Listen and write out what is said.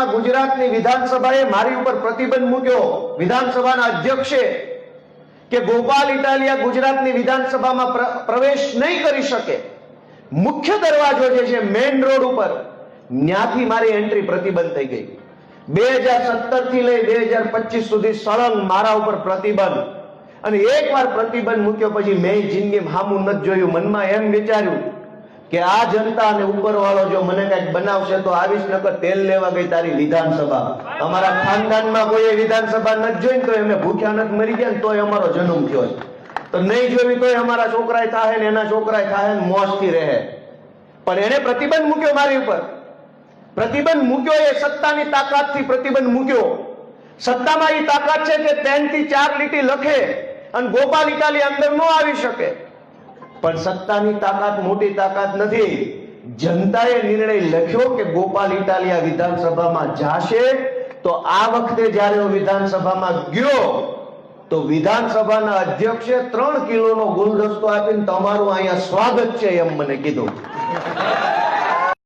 ગુજરાતની વિધાનસભાએ મારી ઉપર પ્રતિબંધ મૂક્યો વિધાનસભાના અધ્યક્ષે કે ગોપાલ ઇટાલિયા ગુજરાતની વિધાનસભામાં પ્રવેશ નહીં કરી શકે. મુખ્ય દરવાજો જે છે મેઇન રોડ ઉપર ન્યાથી મારી એન્ટ્રી પ્રતિબંધ થઈ ગઈ. 2017 થી લઈ 2025 સુધી સળંગ મારા ઉપર પ્રતિબંધ. અને એકવાર પ્રતિબંધ મૂક્યો પછી મેં જિંદગીમાં હામું નથી જોયું. મનમાં એમ વિચાર્યું કે આ જનતા અને ઉપરવાળો જો મને કઈક બનાવશે તો આવીશ, નકર તેલ લેવા ગઈ તારી વિધાનસભા. અમારા ખાનદાનમાં કોઈ વિધાનસભા નથી જોઈ તો અમે ભૂખ્યા નથી મરી ગયા તોય અમારો જન્મ થયો છે. તો નહીં જોવી તોય અમારા છોકરાય થાય ને એના છોકરાય થાય ને મોજથી રહે. પણ એને પ્રતિબંધ મૂક્યો મારી ઉપર. પ્રતિબંધ મૂક્યો એ સત્તાની તાકાતથી પ્રતિબંધ મૂક્યો. સત્તામાં એ તાકાત છે કે 3 થી 4 લીટી લખે અને ગોપાલ ઇટાલિયા અંદર ન આવી શકે. પણ સત્તાની તાકાત મોટી તાકાત નથી. જનતાએ નિર્ણય લખ્યો કે ગોપાલ ઇટાલિયા વિધાનસભામાં જાશે. તો આ વખતે જ્યારે હું વિધાનસભામાં ગયો તો વિધાનસભાના અધ્યક્ષે 3 કિલોનો ગુલદસ્તો આપીને તમારું અહીંયા સ્વાગત છે એમ મને કીધું.